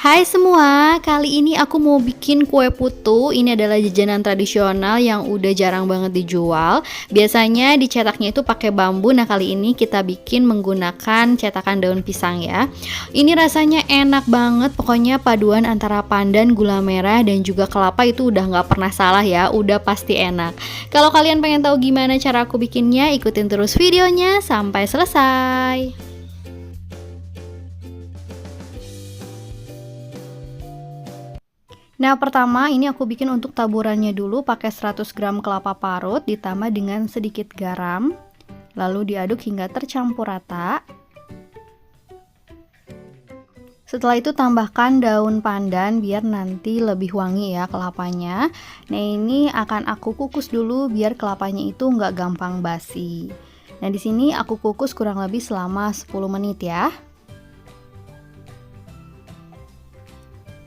Hai semua, kali ini aku mau bikin kue putu. Ini adalah jajanan tradisional yang udah jarang banget dijual. Biasanya dicetaknya itu pakai bambu. Nah, kali ini kita bikin menggunakan cetakan daun pisang ya. Ini rasanya enak banget. Pokoknya paduan antara pandan, gula merah, dan juga kelapa itu udah nggak pernah salah ya. Udah pasti enak. Kalau kalian pengen tahu gimana cara aku bikinnya, ikutin terus videonya sampai selesai. Nah, pertama ini aku bikin untuk taburannya dulu pakai 100 gram kelapa parut ditambah dengan sedikit garam. Lalu diaduk hingga tercampur rata. Setelah itu tambahkan daun pandan biar nanti lebih wangi ya kelapanya. Nah, ini akan aku kukus dulu biar kelapanya itu nggak gampang basi. Nah, di sini aku kukus kurang lebih selama 10 menit ya.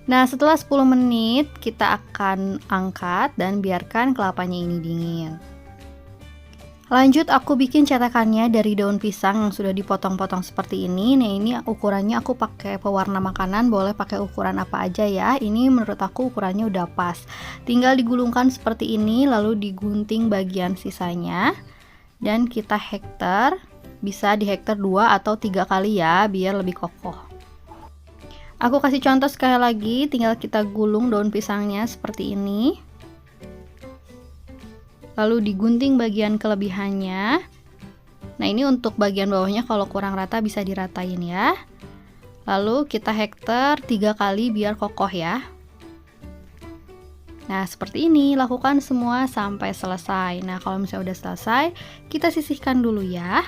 Nah, setelah 10 menit kita akan angkat dan biarkan kelapanya ini dingin. Lanjut aku bikin cetakannya dari daun pisang yang sudah dipotong-potong seperti ini. Nah, ini ukurannya aku pakai pewarna makanan, boleh pakai ukuran apa aja ya. Ini menurut aku ukurannya udah pas. Tinggal digulungkan seperti ini lalu digunting bagian sisanya. Dan kita hektar, bisa di hektar 2 atau 3 kali ya biar lebih kokoh. Aku kasih contoh sekali lagi, tinggal kita gulung daun pisangnya seperti ini. Lalu digunting bagian kelebihannya. Nah, ini untuk bagian bawahnya kalau kurang rata bisa diratain ya. Lalu kita hektar 3 kali biar kokoh ya. Nah, seperti ini, lakukan semua sampai selesai. Nah, kalau misalnya udah selesai, kita sisihkan dulu ya.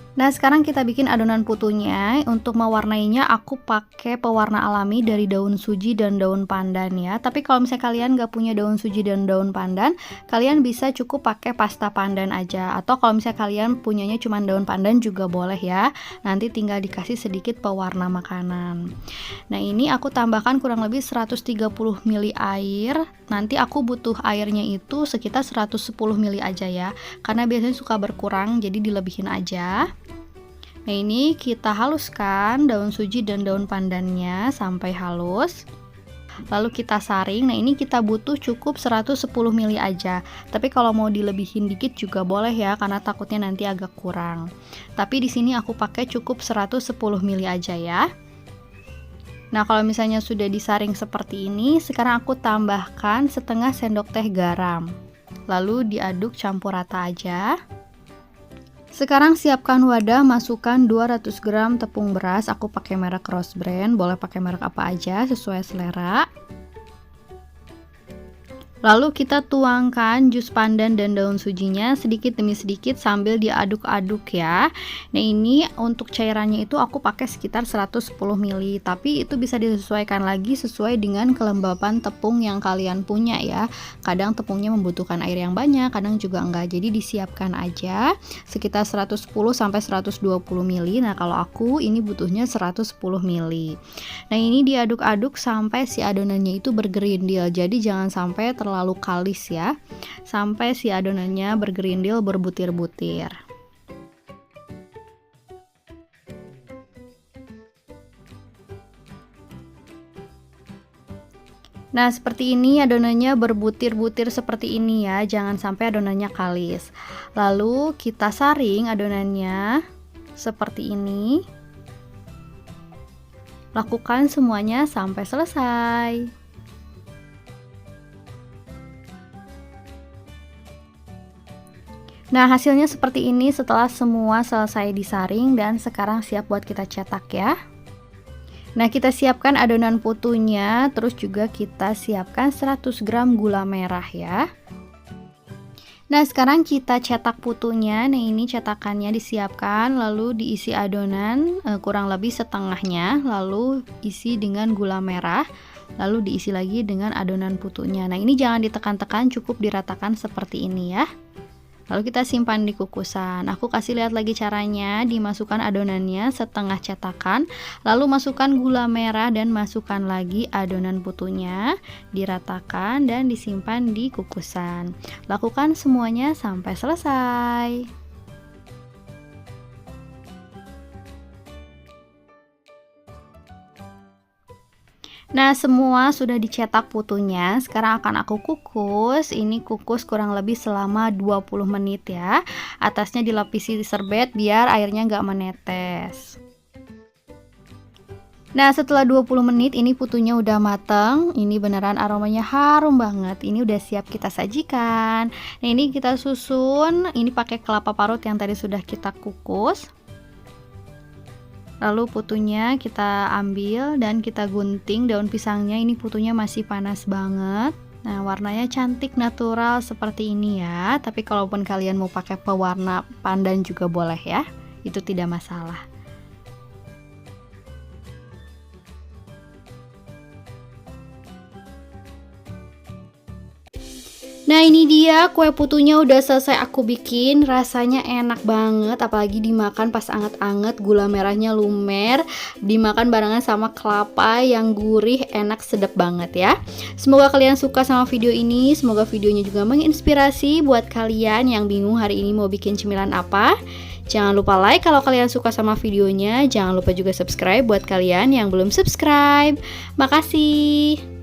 Nah, sekarang kita bikin adonan putunya. Untuk mewarnainya aku pakai pewarna alami dari daun suji dan daun pandan ya. Tapi kalau misalnya kalian nggak punya daun suji dan daun pandan, kalian bisa cukup pakai pasta pandan aja. Atau kalau misalnya kalian punyanya cuma daun pandan juga boleh ya. Nanti tinggal dikasih sedikit pewarna makanan. Nah, ini aku tambahkan kurang lebih 130 ml air. Nanti aku butuh airnya itu sekitar 110 ml aja ya. Karena biasanya suka berkurang, jadi dilebihin aja. Nah, ini kita haluskan daun suji dan daun pandannya sampai halus. Lalu kita saring. Nah, ini kita butuh cukup 110 ml aja. Tapi kalau mau dilebihin dikit juga boleh ya, karena takutnya nanti agak kurang. Tapi di sini aku pakai cukup 110 ml aja ya. Nah, kalau misalnya sudah disaring seperti ini, sekarang aku tambahkan setengah sendok teh garam. Lalu diaduk campur rata aja. Sekarang siapkan wadah, masukkan 200 gram tepung beras. Aku pakai merek Rose Brand, boleh pakai merek apa aja sesuai selera. Lalu kita tuangkan jus pandan dan daun sujinya sedikit demi sedikit sambil diaduk-aduk ya. Nah, ini untuk cairannya itu aku pakai sekitar 110 ml, tapi itu bisa disesuaikan lagi sesuai dengan kelembapan tepung yang kalian punya ya. Kadang tepungnya membutuhkan air yang banyak, kadang juga enggak. Jadi disiapkan aja sekitar 110 sampai 120 ml. Nah, kalau aku ini butuhnya 110 ml. Nah, ini diaduk-aduk sampai si adonannya itu bergerindil. Jadi jangan sampai terlalu kalis ya, sampai si adonannya bergerindil berbutir-butir. Nah, seperti ini adonannya berbutir-butir seperti ini ya, jangan sampai adonannya kalis. Lalu kita saring adonannya seperti ini. Lakukan semuanya sampai selesai. Nah, hasilnya seperti ini setelah semua selesai disaring dan sekarang siap buat kita cetak ya. Nah, kita siapkan adonan putunya, terus juga kita siapkan 100 gram gula merah ya. Nah, sekarang kita cetak putunya. Nah, ini cetakannya disiapkan, lalu diisi adonan kurang lebih setengahnya, lalu isi dengan gula merah, lalu diisi lagi dengan adonan putunya. Nah, ini jangan ditekan-tekan, cukup diratakan seperti ini ya. Lalu kita simpan di kukusan. Aku kasih lihat lagi caranya. Dimasukkan adonannya setengah cetakan, lalu masukkan gula merah dan masukkan lagi adonan putunya, diratakan dan disimpan di kukusan. Lakukan semuanya sampai selesai. Nah, semua sudah dicetak putunya. Sekarang akan aku kukus. Ini kukus kurang lebih selama 20 menit ya. Atasnya dilapisi serbet biar airnya nggak menetes. Nah, setelah 20 menit ini putunya udah mateng. Ini beneran aromanya harum banget. Ini udah siap kita sajikan. Nah, ini kita susun. Ini pakai kelapa parut yang tadi sudah kita kukus. Lalu putunya kita ambil dan kita gunting daun pisangnya. Ini putunya masih panas banget. Nah, warnanya cantik natural seperti ini ya. Tapi kalaupun kalian mau pakai pewarna pandan juga boleh ya. Itu tidak masalah. Nah, ini dia kue putunya udah selesai aku bikin. Rasanya enak banget, apalagi dimakan pas anget-anget, gula merahnya lumer, dimakan barengan sama kelapa yang gurih, enak, sedap banget ya. Semoga kalian suka sama video ini. Semoga videonya juga menginspirasi buat kalian yang bingung hari ini mau bikin cemilan apa. Jangan lupa like kalau kalian suka sama videonya. Jangan lupa juga subscribe buat kalian yang belum subscribe. Makasih.